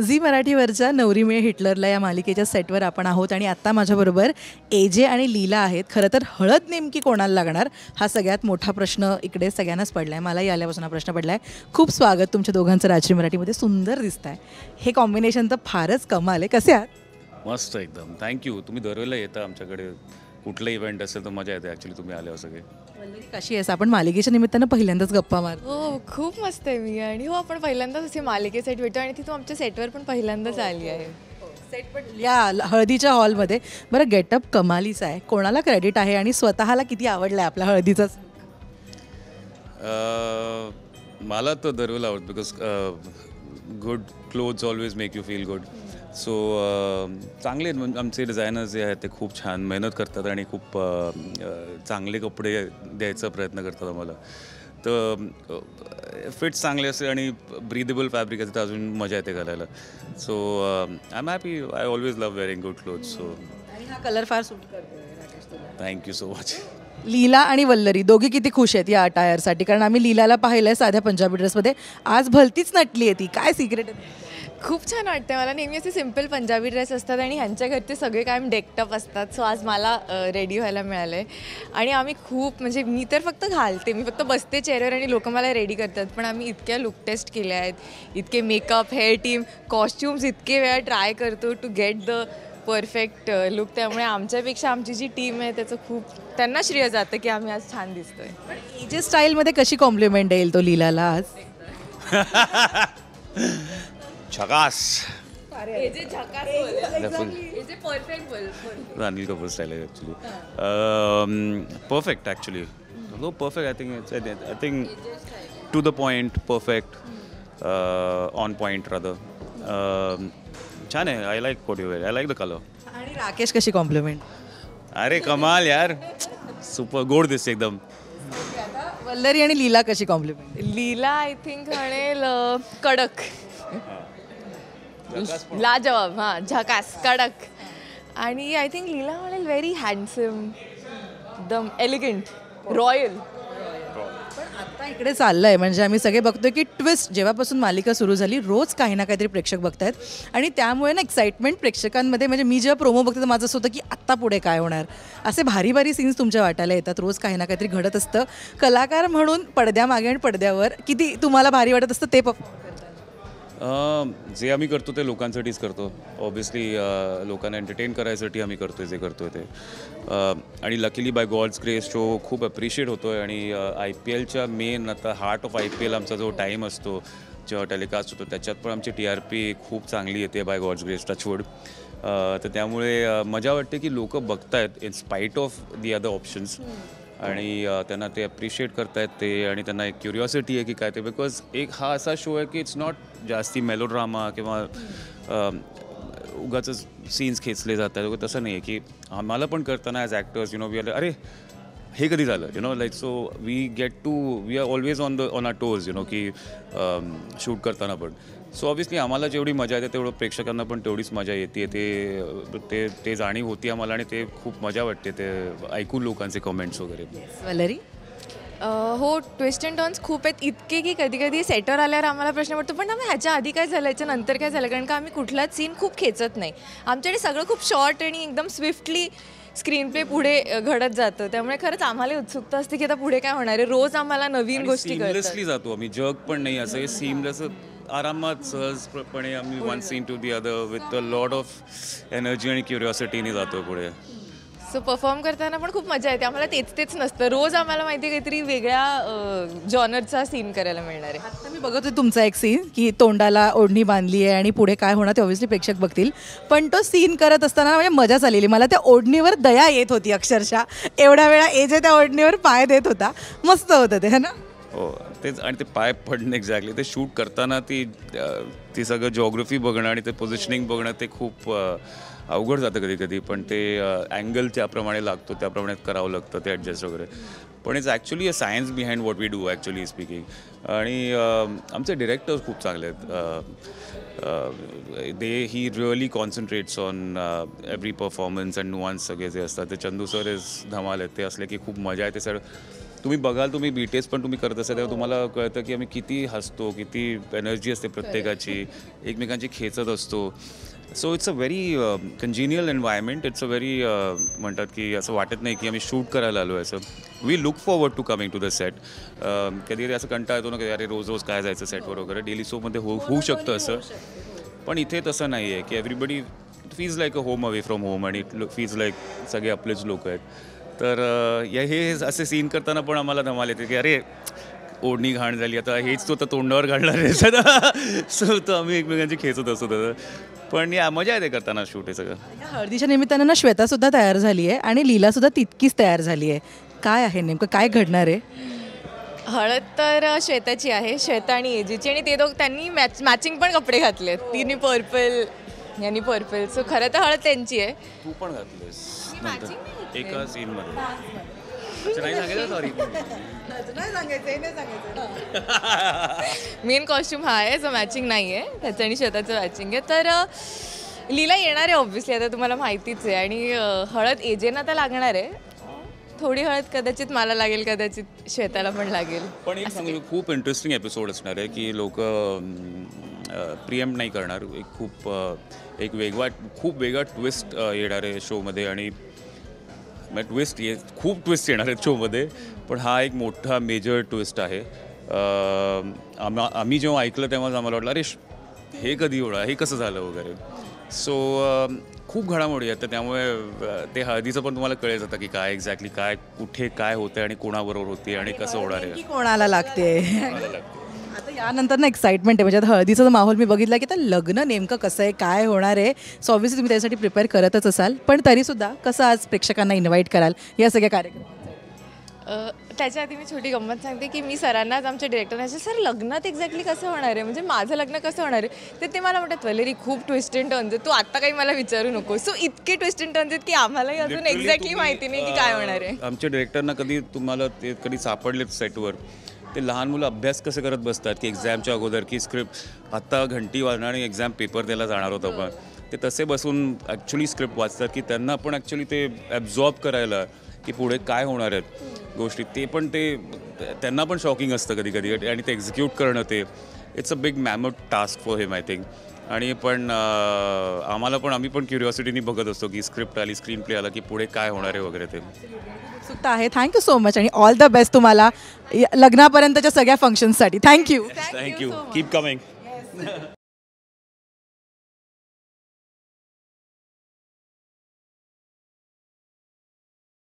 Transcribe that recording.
Zee मराठीवरच्या Navri Mile हिटलरला या मालिकेच्या सेटवर आपण आहोत आणि आत्ता माझ्याबरोबर एजे आणि लीला आहेत. खरं तर हळद नेमकी कोणाला लागणार हा सगळ्यात मोठा प्रश्न इकडे सगळ्यांनाच पडला आहे. मलाही आल्यापासून हा प्रश्न पडला आहे. खूप स्वागत तुमच्या दोघांचं राजश्री मराठीमध्ये. सुंदर दिसत आहे. हे कॉम्बिनेशन तर फारच कमाल आहे. कसे आहात? मस्त एकदम. थँक्यू. तुम्ही दरवेळेला येता आमच्याकडे. कुठलं इव्हेंट असेल तर मजा येते ॲक्च्युली तुम्ही आल्यावर सगळे. कशी आहेस? आपण मालिकेच्या निमित्तानं पहिल्यांदाच गप्पा मार. हो, खूप मस्त आहे मी. आणि हो, आपण पहिल्यांदाच असे मालिकेसाठी भेटतो आणि ती तू आमच्या सेटवर पण पहिल्यांदाच आली आहे. सेट पण या हळदीच्या हॉलमध्ये. बरं, गेटअप कमालीचा आहे. कोणाला क्रेडिट आहे आणि स्वतःला किती आवडलं आहे आपल्या हळदीचा? मला तर दरवेळेला आवडतं because good clothes always make you feel good. So चांगले आमचे डिझायनर्स जे आहेत ते खूप छान मेहनत करतात आणि खूप चांगले कपडे द्यायचा प्रयत्न करतात आम्हाला. तर फिट्स चांगले असते आणि ब्रीदेबल फॅब्रिक असते तर अजून मजा येते घालायला. So I am happy. I always love wearing good clothes. So आणि हा कलर फार सूट करतो. Thank you so much. लीला आणि वल्लरी दोघी किती खुश आहेत या अटायरसाठी? कारण आम्ही लीलाला पाहिलं आहे साध्या पंजाबी ड्रेसमध्ये. आज भलतीच नटली आहे ती. काय सिक्रेट आहे? खूप छान वाटतं मला. नेहमी असे सिम्पल पंजाबी ड्रेस असतात आणि ह्यांच्या घरचे सगळे कायम डेकटअप असतात. सो आज मला रेडी व्हायला मिळालं आहे आणि आम्ही खूप म्हणजे मी तर फक्त घालते, मी फक्त बसते चेअरवर आणि लोक मला रेडी करतात. पण आम्ही इतक्या लुक टेस्ट केल्या आहेत, इतके मेकअप, हेअर टीम, कॉस्ट्युम्स इतके वेळा ट्राय करतो to get the perfect look. त्यामुळे आमच्यापेक्षा आमची जी टीम आहे त्याचं खूप त्यांना श्रेय जातं की आम्ही आज छान दिसतोय. पण एजे स्टाईलमध्ये कशी कॉम्प्लिमेंट येईल तो लीलाला आज? झकास. एजे झकास बोल. एजे परफेक्ट बोल. अनिल कपूर स्टाईल आहे actually. Perfect actually. No perfect. I think to the point. Perfect. On point rather. छान आहे. I like what you wear. I like the colour. आणि राकेश कशी कॉम्प्लिमेंट? अरे कमाल यार. सुपर गोड दिसते एकदम. वल्लरी आणि लीला कशी कॉम्प्लिमेंट? लीला आय थिंक म्हणेल कडक, लाजवाब. हां, झकास, कडक. आणि आय थिंक लीला म्हणेल व्हेरी हँडसम, एकदम एलिगंट, रॉयल. पण आता इकडे चाललंय म्हणजे आम्ही सगळे बघतोय की ट्विस्ट जेव्हापासून मालिका सुरू झाली रोज काही ना काहीतरी प्रेक्षक बघतायत आणि त्यामुळे ना एक्साइटमेंट प्रेक्षकांमध्ये. म्हणजे मी जेव्हा प्रोमो बघते तर माझं असं होतं की आत्ता पुढे काय होणार. असे भारी भारी सीन्स तुमच्या वाटायला येतात. रोज काही ना काहीतरी घडत असतं. कलाकार म्हणून पडद्यामागे आणि पडद्यावर किती तुम्हाला भारी वाटत असतं ते जे आम्ही करतो ते लोकांसाठीच करतो. ऑब्व्हियसली लोकांना एंटरटेन करायसाठी आम्ही करतो जे करतो ते. आणि luckily by God's grace show खूप अप्रिशिएट होतो आहे. आणि IPLच्या मेन आता हार्ट ऑफ IPL आमचा जो टाईम असतो जेव्हा टेलिकास्ट होतो त्याच्यात पण आमची TRP खूप चांगली येते बाय गॉड्स ग्रेस. टचवूड. तर त्यामुळे मजा वाटते की लोक बघतायत in spite of the other options. आणि त्यांना ते अप्रिशिएट करतायत ते. आणि त्यांना एक क्युरिओसिटी आहे की काय ते. बिकॉज एक हा असा शो आहे की इट्स नॉट जास्ती मेलोड्रामा किंवा उगाच सीन्स खेचले जातात. तसं नाही आहे की आम्हाला पण करताना ॲज ॲक्टर्स वी आर अरे हे कधी झालं like. So we are always on our toes की शूट करताना पण. सो ऑब्व्हियसली आम्हाला जेवढी मजा येते तेवढं प्रेक्षकांना पण तेवढीच मजा येते. ते जाणीव होती आम्हाला आणि ते खूप मजा वाटते ते ऐकून लोकांचे कमेंट्स वगैरे. वल्लरी? हो, ट्विस्ट अँड टर्न्स खूप आहेत. इतके की कधी कधी सेटवर आल्यावर आम्हाला प्रश्न पडतो पण आम्ही ह्याच्या आधी काय झालं, ह्याच्या नंतर काय झालं. कारण का आम्ही कुठलाच सीन खूप खेचत नाही. आमच्याकडे सगळं खूप शॉर्ट आणि एकदम स्विफ्टली स्क्रीन प्ले पुढे घडत जातं. त्यामुळे खरंच आम्हाला उत्सुकता असते की आता पुढे काय होणार आहे. रोज आम्हाला नवीन गोष्टी सिमलेसली जातो आम्ही. जग पण नाही असं सीमलेस आरामात सहजपणे आम्ही one scene to the other with a lot of energy आणि क्युरिओसिटीने जातो पुढे. सो परफॉर्म करताना पण खूप मजा येते. आम्हाला तेच नसतं. रोज आम्हाला माहिती आहे काहीतरी वेगळ्या जॉनरचा सीन करायला मिळणार आहे. आता मी बघत होते तुमचा एक सीन की तोंडाला ओढणी बांधली आहे आणि पुढे काय होणार ते ऑब्व्हियसली प्रेक्षक बघतील. पण तो सीन करत असताना म्हणजे मजाच आलेली. मला त्या ओढणीवर दया येत होती अक्षरशः. एवढ्या वेळा एजे त्या ओढणीवर पाय देत होता. मस्त होतं ते, है ना? हो तेच. आणि ते पाय पडणं एक्झॅक्टली ते शूट करताना ती सगळं जॉग्रफी बघणं आणि ते पोझिशनिंग बघणं ते खूप अवघड जातं कधी कधी. पण ते अँगल त्याप्रमाणे लागतो त्याप्रमाणे करावं लागतं ते ॲडजस्ट वगैरे. पण it's actually a science behind what we do actually speaking. आणि आमचे डिरेक्टर्स खूप चांगले आहेत. He really concentrates on every performance and nuance सगळे जे असतात ते. चंदू सर इज धमाल आहेत. ते असले की खूप मजा येते सर. तुम्ही बघाल, तुम्ही BTS पण तुम्ही करत असाल तेव्हा तुम्हाला कळतं की आम्ही किती हसतो, किती एनर्जी असते प्रत्येकाची, एकमेकांची खेचत असतो. So it's a very congenial environment. It's a very म्हणतात की असं वाटत नाही की आम्ही शूट करायला आलो आहे असं. We look forward to coming to the set. कधी कधी असं कंटाळा येतो ना की अरे रोज रोज काय जायचं सेटवर वगैरे. डेली शोमध्ये होऊ शकतं असं, पण इथे तसं नाही आहे की everybody feels like a home away from home आणि इट फील्स लाईक सगळे आपलेच लोक आहेत. तर हे असे सीन करताना पण आम्हाला धमाल येते की अरे ओढणी घाण झाली, आता हेच तो तर तोंडावर घालणार आहे सगळं. सो तर आम्ही एकमेकांची खेचत असतो तसं. पण या मजा येते करताना शूट हे सगळं. या हळदीच्या निमित्तानं ना श्वेतासुद्धा तयार झाली आहे आणि लीलासुद्धा तितकीच तयार झाली आहे. काय आहे नेमकं, काय घडणार आहे? हळद तर श्वेताची आहे, श्वेता आणि एजीची, आणि ते त्यांनी मॅचिंग पण कपडे घातलेत. तिने पर्पल, यांनी पर्पल. सो खरं तर हळद त्यांची आहे. तू पण घातलीस एका सीनमध्ये. अच्छा, नाही सांगितलं, सॉरी. मेन कॉस्ट्यूम हा आहे जो मॅचिंग नाही आहे, त्याचं आणि श्वेताचं मॅचिंग आहे. तर लीला येणार आहे ऑब्व्हियसली, आता तुम्हाला माहितीच आहे. आणि हळद एजेना तर लागणार आहे. थोडी हळद कदाचित मला लागेल, कदाचित श्वेताला पण लागेल. पण एक सांगू, खूप इंटरेस्टिंग एपिसोड असणार आहे की लोक प्रिएम्प्ट नाही करणार. एक खूप वेगळा ट्विस्ट येणार आहे शोमध्ये. आणि खूप ट्विस्ट येणार आहेत शोमध्ये, पण हा एक मोठा मेजर ट्विस्ट आहे. आम्ही जेव्हा ऐकलं तेव्हाच आम्हाला वाटलं अरे हे कधी होणार, हे कसं झालं वगैरे. सो खूप घडामोडी आहेत. तर त्यामुळे ते हळदीचं पण तुम्हाला कळेल जातं की काय एक्झॅक्टली काय कुठे काय होतं आणि कोणाबरोबर होते आणि कसं होणार आहे. कोणाला लागते आता यानंतर ना एक्साइटमेंट आहे. म्हणजे आता हळदीचा माहोल मी बघितला की आता लग्न नेमकं कसं आहे, काय होणार आहे. सो ऑब्व्हियसली तुम्ही त्यासाठी प्रिपेअर करतच असाल, पण तरीसुद्धा कसं आज प्रेक्षकांना इन्व्हाइट कराल या सगळ्या कार्यक्रमात? त्याच्या आधी मी छोटी गंमत सांगते की मी सरांनाच, आमच्या डिरेक्टरना, सर लग्नात एक्झॅक्टली कसं होणार आहे, म्हणजे माझं लग्न कसं होणार आहे. तर ते मला म्हणतात वलेरी खूप ट्विस्ट अँड टर्न्स आहेत, तू आत्ता काही मला विचारू नको. सो इतके ट्विस्ट अँड टर्न्स आहेत की आम्हालाही अजून एक्झॅक्टली माहिती नाही की काय होणार आहे. आमच्या डिरेक्टरना तुम्हाला ते कधी सापडलेत सेटवर, ते लहान मुलं अभ्यास कसं करत बसतात की एक्झामच्या अगोदर की स्क्रिप्ट आत्ता घंटी वाजणार आणि एक्झाम पेपर द्यायला जाणार होतं, पण ते तसे बसून ॲक्च्युली स्क्रिप्ट वाचतात की त्यांना पण ॲक्च्युली ते ॲब्झॉर्ब करायला की पुढे काय होणार आहेत गोष्टी. ते पण त्यांना पण शॉकिंग असतं कधी कधी, आणि ते एक्झिक्यूट करणं ते it's a big mammoth task for him I think. आणि पण आम्ही पण क्युरिओसिटीनी बघत असतो की स्क्रिप्ट आली, स्क्रीन प्ले आला की पुढे काय होणार आहे वगैरे. ते उत्सुकता आहे. थँक्यू सो मच आणि ऑल द बेस्ट तुम्हाला लग्नापर्यंतच्या सगळ्या फंक्शन्ससाठी. थँक्यू. थँक्यू. Keep coming.